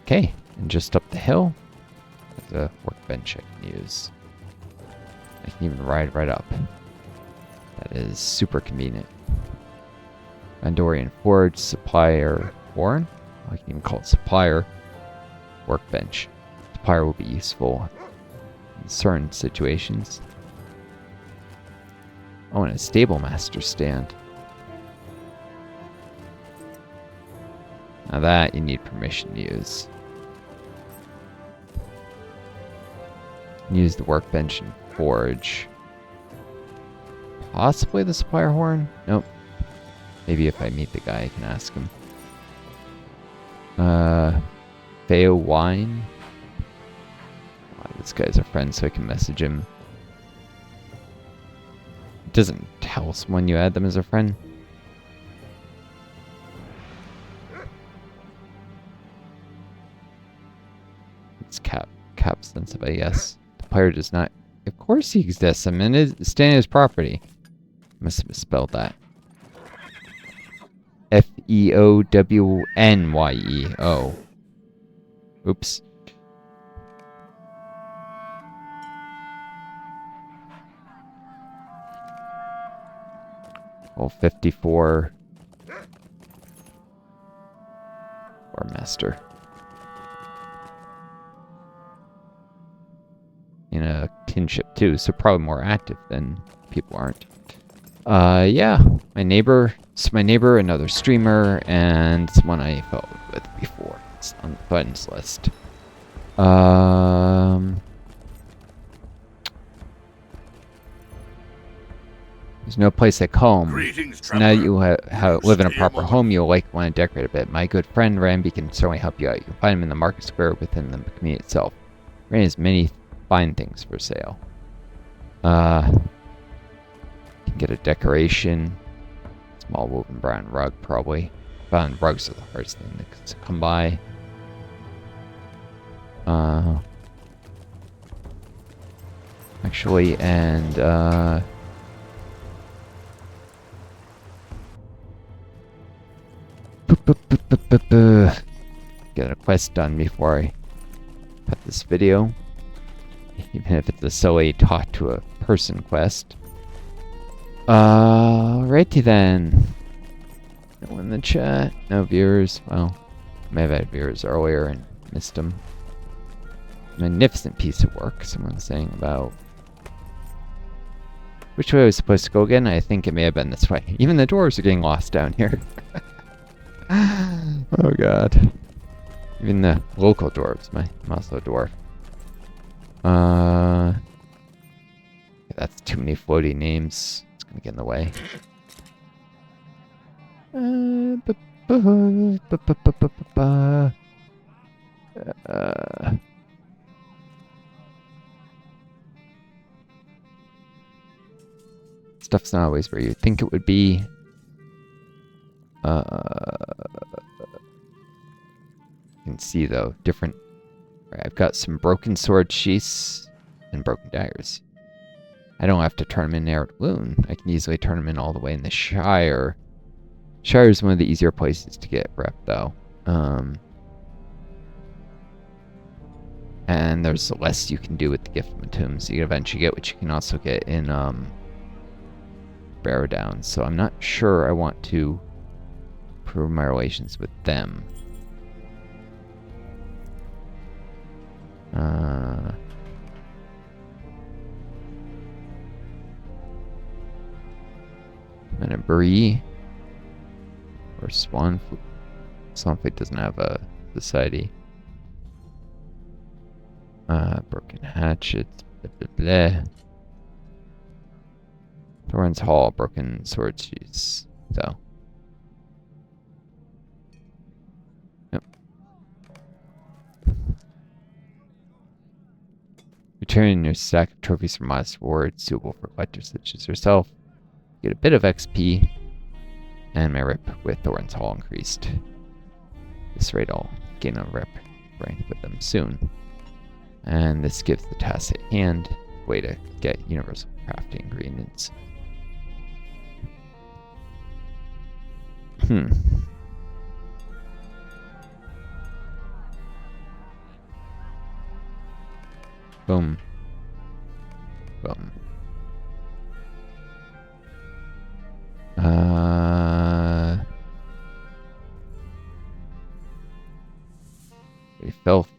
Okay, and just up the hill, there's a workbench I can use. I can even ride right up. That is super convenient. Andorian Forge, Supplier Warren. I can even call it Supplier Workbench. Supplier will be useful in certain situations. Oh, and a Stable Master stand. Now that you need permission to use. Use the workbench and forge. Possibly the supplier horn? Nope. Maybe if I meet the guy, I can ask him. Feo Wine. Oh, this guy's a friend, so I can message him. It doesn't tell us when you add them as a friend. It's cap sensitive, I guess. The player does not. Of course he exists. I mean, it's staying his property. Must have misspelled that. Feownye. Oops. Oh, 54. Or master. In a kinship too, so probably more active than people aren't. Yeah, my neighbor, another streamer, and someone I followed with before. It's on the buttons list. There's no place like home. So now that you live in a proper home, you'll want to decorate a bit. My good friend Ramby can certainly help you out. You can find him in the market square within the community itself. Randy has many fine things for sale. You can get a decoration. Small woven brown rug, probably. Brown rugs are the hardest thing to come by. Actually, and get a quest done before I cut this video. Even if it's a silly talk to a person quest. Alrighty then. No one in the chat. No viewers. Well, I may have had viewers earlier and missed them. Magnificent piece of work, someone's saying about. Which way I was supposed to go again? I think it may have been this way. Even the dwarves are getting lost down here. Oh god. Even the local dwarves. I'm also a dwarf. That's too many floaty names. It's gonna get in the way. Stuff's not always where you think it would be. You can see though, different. Right, I've got some broken sword sheaths and broken daggers. I don't have to turn them in there at Loon. I can easily turn them in all the way in the Shire. Shire is one of the easier places to get rep though. And there's less you can do with the Gift of Tombs. You can eventually get what you can also get in Barrow Downs. So I'm not sure I want to improve my relations with them. And a Bree or Swanfleet. Swanfleet doesn't have a society. Broken hatchets. Blah, blah, blah. Thorns Hall, broken sword sheaths. So. Yep. Returning your stack of trophies from modest rewards suitable for collectors such as yourself. Get a bit of XP. And my rep with Thorns Hall increased. At this rate I'll gain a rep rank with them soon. And this gives the task at hand a way to get universal crafting ingredients. Boom. Boom. Filth.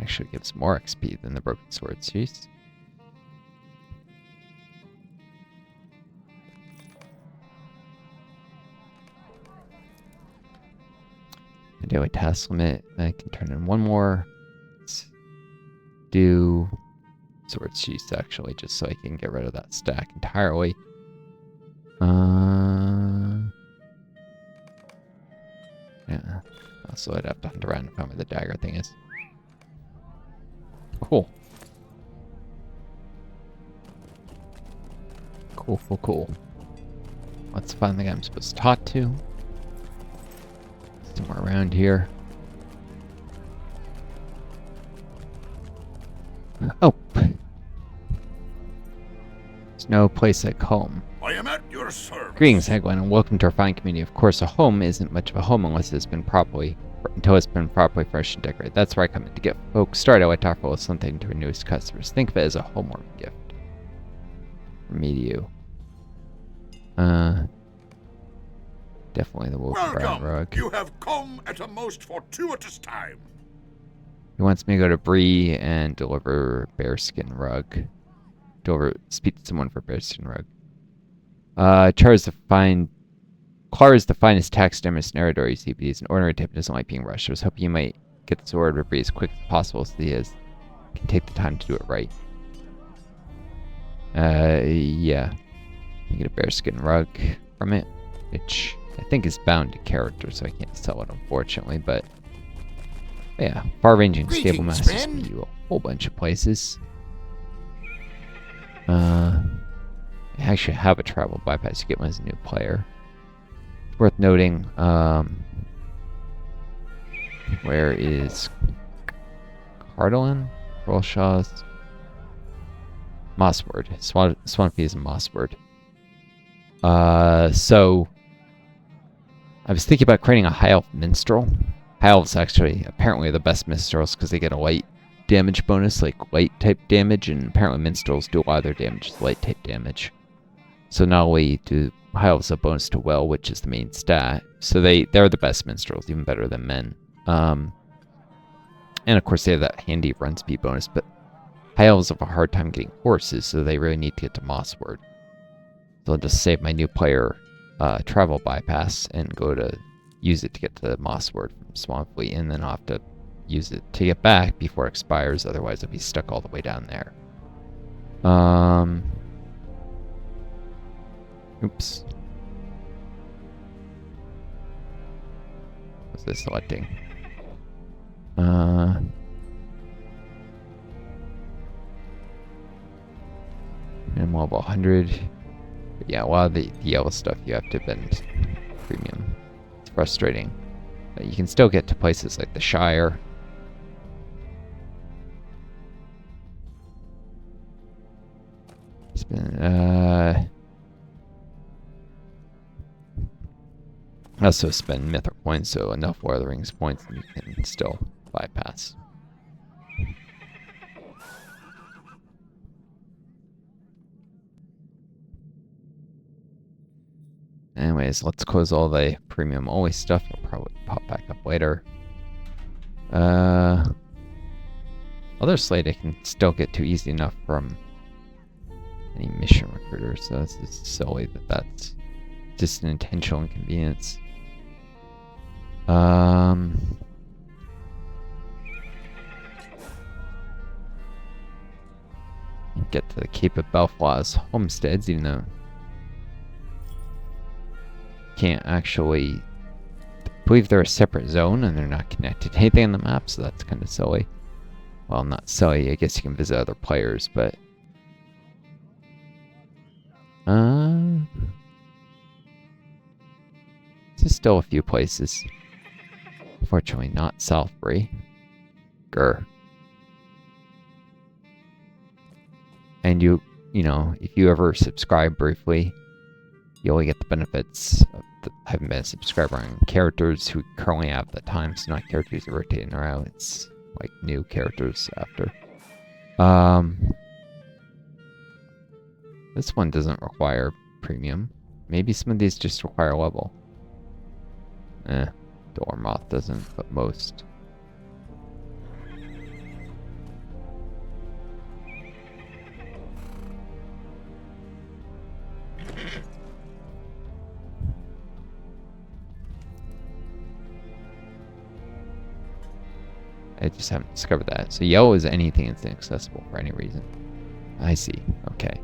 Actually gives more XP than the broken sword. Jeez. A daily task limit. I can turn in one more. Let's do sword sheath actually, just so I can get rid of that stack entirely. Yeah. Also, I'd have to hunt around and find where the dagger thing is. Cool. Cool. Let's find the guy I'm supposed to talk to. Somewhere around here. Oh. There's no place like home. I am at your service. Greetings, Hagwin, and welcome to our fine community. Of course, a home isn't much of a home until it's been properly furnished and decorated. That's where I come in to get folks started. I like to offer a little something to our newest customers. Think of it as a homewarming gift. From me to you. Definitely the wolf brown rug. You have come at a most fortuitous time. He wants me to go to Bree and deliver bearskin rug. Speak to someone for bearskin rug. Clar is the finest taxidermist narrator you see, but he's an ordinary type and doesn't like being rushed. I was hoping you might get the sword with Bree as quick as possible so he can take the time to do it right. Yeah. You get a bearskin rug from it, which I think is bound to character, so I can't sell it, unfortunately, but yeah, far-ranging stable masters can do a whole bunch of places. I actually have a travel bypass to get one as a new player. It's worth noting, where is Cardolin? Rolshaw's Mossword. Swampy is a Mossword. So I was thinking about creating a High Elf Minstrel. High Elves actually apparently are the best minstrels because they get a light damage bonus, like light type damage, and apparently minstrels do a lot of their damage as light type damage. So not only do High Elves have a bonus to will, which is the main stat, so they're the best minstrels, even better than men. And of course they have that handy run speed bonus, but High Elves have a hard time getting horses, so they really need to get to Mossword. So I'll just save my new player travel bypass and go to use it to get to Mossword from Swampfleet, and then I'll have to use it to get back before it expires, otherwise I'll be stuck all the way down there. Oops. What's this selecting? Minimum level 100. But yeah, a lot of the yellow stuff you have to bend premium. It's frustrating. But you can still get to places like the Shire. I also spend Mythic points, so enough Lord of the Rings points and you can still bypass. Anyways, let's close all the premium only stuff. It'll probably pop back up later. Other slate I can still get to easy enough from any mission recruiter, so it's just silly that that's just an intentional inconvenience. Get to the Cape of Belflaw's homesteads, even though can't actually believe they're a separate zone and they're not connected to anything on the map, so that's kind of silly. Well, not silly, I guess you can visit other players, but there's still a few places. Unfortunately, not Southbury. Grr. And you know, if you ever subscribe briefly, You only get the benefits of having been a subscriber on characters who currently have the time, so not characters rotating around. It's like new characters after. This one doesn't require premium. Maybe some of these just require level. Dormoth doesn't, but most. I just haven't discovered that. So yellow is anything that's inaccessible for any reason. I see. Okay.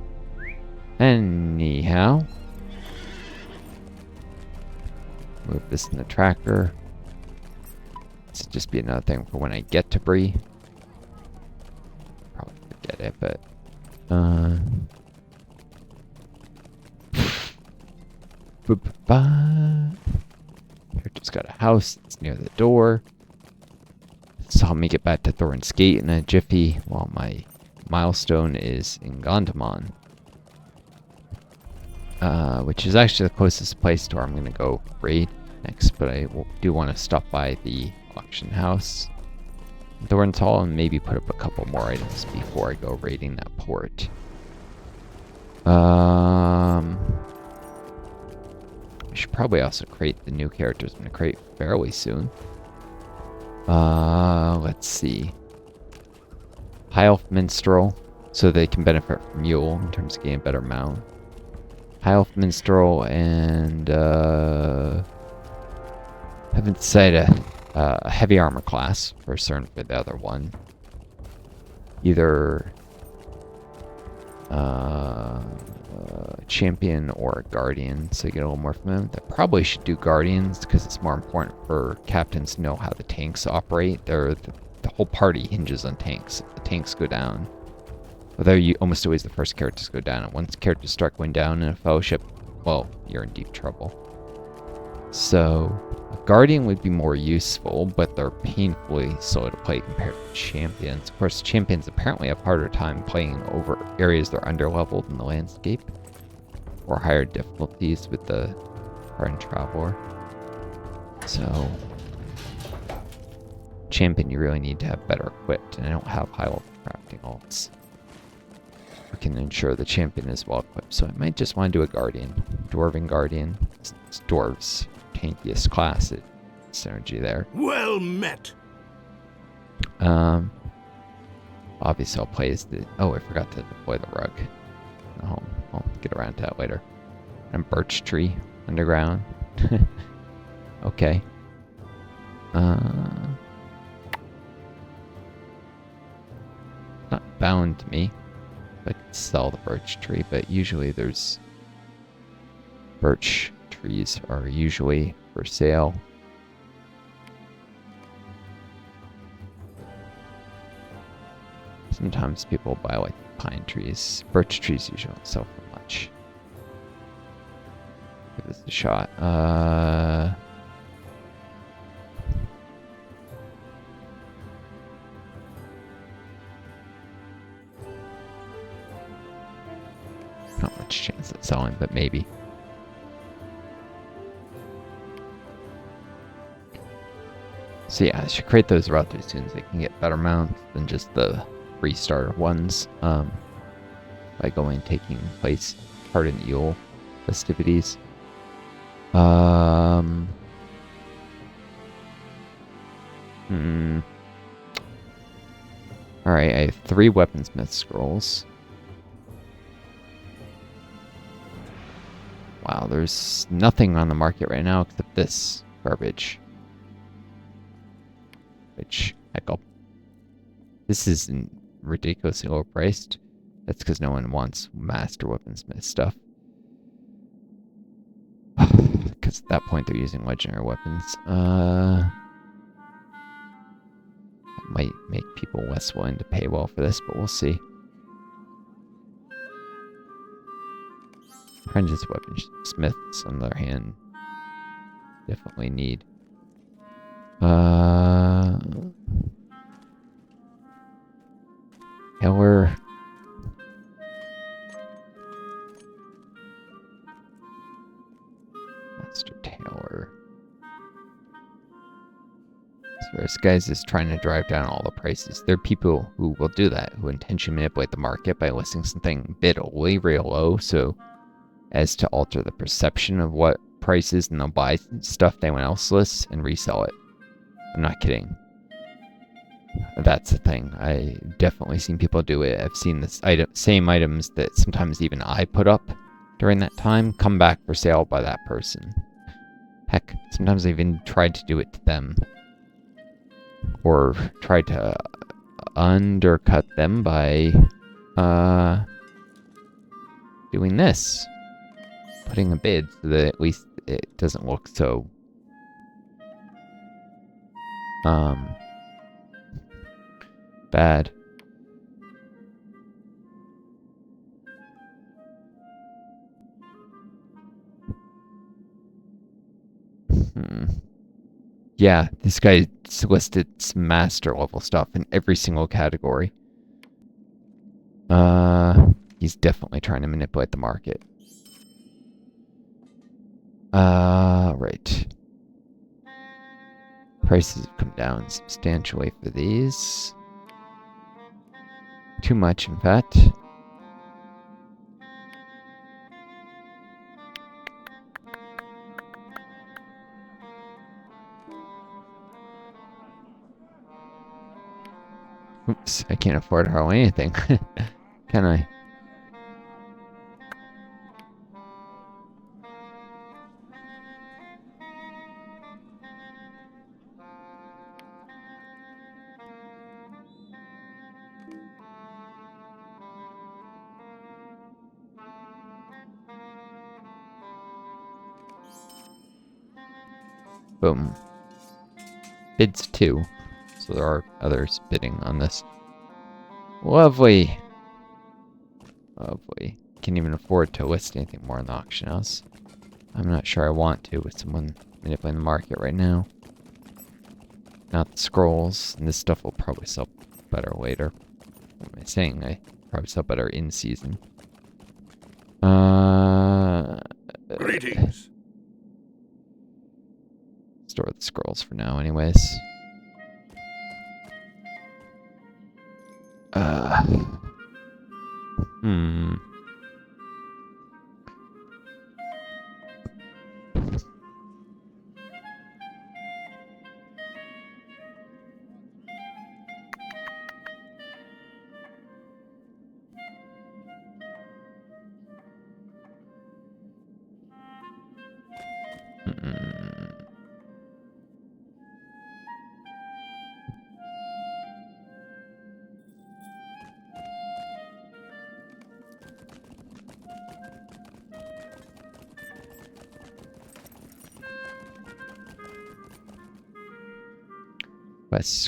Anyhow. Move this in the tracker. This would just be another thing for when I get to Bree. Probably forget it, but... Here, just got a house. It's near the door. So help me get back to Thorin's Gate in a jiffy while my milestone is in Gondamon. Which is actually the closest place to where I'm going to go raid next, but I do want to stop by the auction house in Thorin's Hall and maybe put up a couple more items before I go raiding that port. I should probably also create the new characters I'm going to create fairly soon. Let's see. High Elf Minstrel, so they can benefit from Yule in terms of getting a better mount. High Elf Minstrel and, haven't decided a heavy armor class for certain for the other one. Either, champion or guardian, so you get a little more from them. I probably should do guardians because it's more important for captains to know how the tanks operate. The whole party hinges on tanks. If the tanks go down, although you almost always the first characters go down, and once characters start going down in a fellowship, well, you're in deep trouble. So a guardian would be more useful, but they're painfully slow to play compared to champions. Of course, champions apparently have harder time playing over areas that are underleveled in the landscape, or higher difficulties with the Hardened Traveler. So champion, you really need to have better equipped, and I don't have high level crafting alts. We can ensure the champion is well equipped, so I might just want to do a guardian. Dwarven guardian. It's dwarves' tankiest class. Synergy there. Well met. Obviously I'll play as the... Oh, I forgot to deploy the rug. Oh, I'll get around to that later. And birch tree underground. Okay. Not bound to me. I could sell the birch tree, but usually there's... Birch trees are usually for sale. Sometimes people buy like pine trees. Birch trees usually don't sell for much. Give this a shot. Not much chance at selling, but maybe. So yeah, I should create those relatively soon so they can get better mounts than just the restarter ones. By going and taking place part in Yule festivities. Alright, I have 3 weaponsmith scrolls. Wow, there's nothing on the market right now except this garbage. Which, heckle. This is ridiculously low priced. That's because no one wants master weaponsmith stuff. Because at that point they're using legendary weapons. That might make people less willing to pay well for this, but we'll see. Apprentice weaponsmiths, on the other hand, definitely need. Heller. Whereas guys is trying to drive down all the prices. There are people who will do that, who intentionally manipulate the market by listing something bid way real low, so as to alter the perception of what price is, and they'll buy stuff anyone else lists and resell it. I'm not kidding. That's the thing. I definitely seen people do it. I've seen this same items that sometimes even I put up during that time come back for sale by that person. Heck, sometimes I've even tried to do it to them. Or tried to undercut them by doing this. Putting a bid so that at least it doesn't look so bad. Yeah, this guy listed master level stuff in every single category. He's definitely trying to manipulate the market. Right. Prices have come down substantially for these. Too much, in fact. Oops, I can't afford hardly anything. Can I? Boom. Bids 2. So there are others bidding on this. Lovely. Lovely. Can't even afford to list anything more in the auction house. I'm not sure I want to with someone manipulating the market right now. Not the scrolls, and this stuff will probably sell better later. What am I saying? I probably sell better in season. Greetings. Store the scrolls for now, anyways.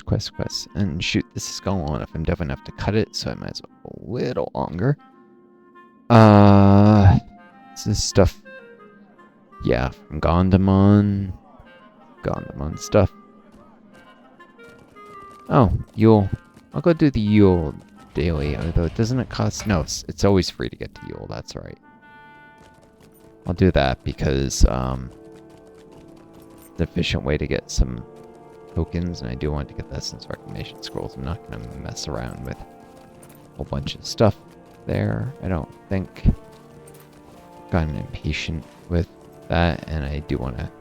Quests. And shoot, this is going on if I'm definitely enough to cut it, so I might as well go a little longer. This stuff. Yeah, from Gondamon stuff. Oh, Yule. I'll go do the Yule daily, although doesn't it cost? No, it's always free to get to Yule, that's right. I'll do that because, the efficient way to get some tokens, and I do want to get the Essence Reclamation Scrolls. I'm not going to mess around with a whole bunch of stuff there, I don't think. Gotten impatient with that, and I do want to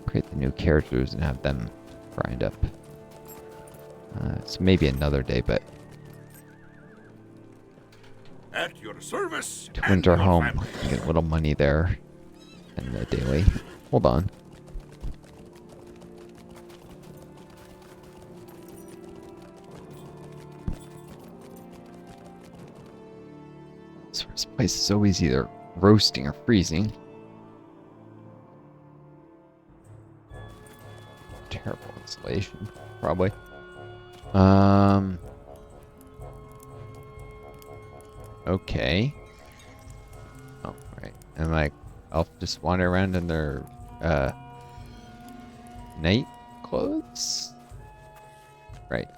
create the new characters and have them grind up. So maybe another day, but At your service. to and winter your home, family. get a little money there in the daily. Hold on. This place is always either roasting or freezing. Terrible insulation, probably. Okay. Oh, right. And I'll just wander around in their, night clothes? Right.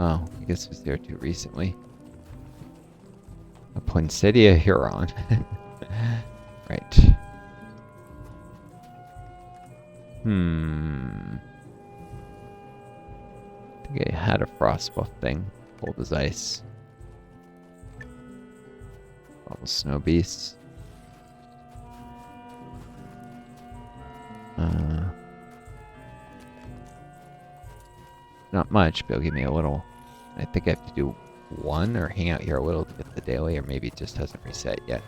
Oh, I guess it was there too recently. A Poinsettia Huron. Right. I think I had a Frostbluff thing. Cold as ice. Bubble snow beasts. Not much, but it'll give me a little. I think I have to do one or hang out here a little to get the daily, or maybe it just hasn't reset yet.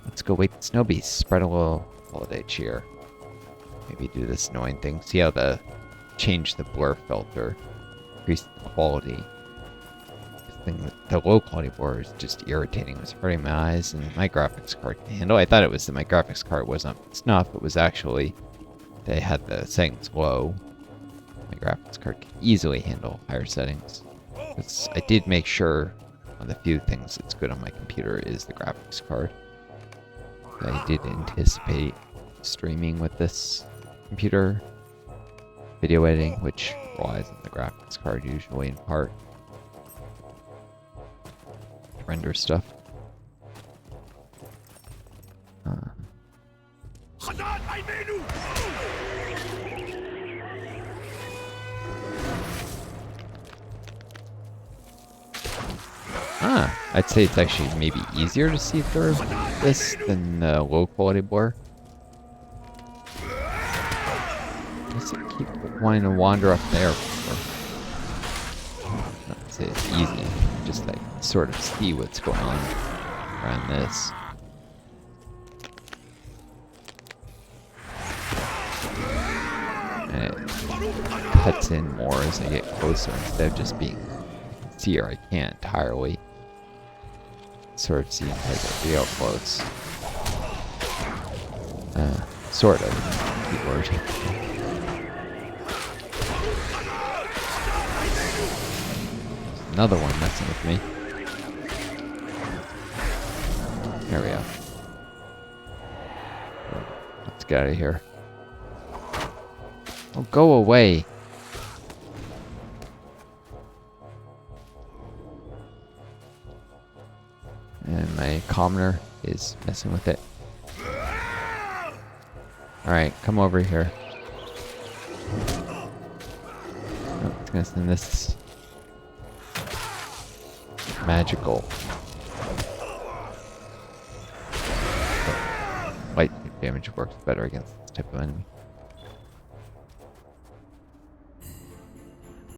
Let's go wake the snow beasts. Spread a little holiday cheer. Maybe do this annoying thing. See how change the blur filter, increase the quality. This thing with the low quality blur is just irritating. It was hurting my eyes, and my graphics card can handle. I thought it was that my graphics card wasn't up to snuff. It was actually they had the settings low. My graphics card can easily handle higher settings. I did make sure on the few things that's good on my computer is the graphics card. I did anticipate streaming with this computer, video editing, which relies on the graphics card usually in part to render stuff. I'd say it's actually maybe easier to see through this than the low quality blur. I keep wanting to wander up there. Not to say it's easy, just like sort of see what's going on around this. And it cuts in more as I get closer instead of just being here. I can't entirely sort of see as I get real close. Sort of. Keyword. Another one messing with me. There we go. Let's get out of here. Oh, go away. And my commoner is messing with it. Alright, come over here. Oh, it's gonna send this magical light damage works better against this type of enemy.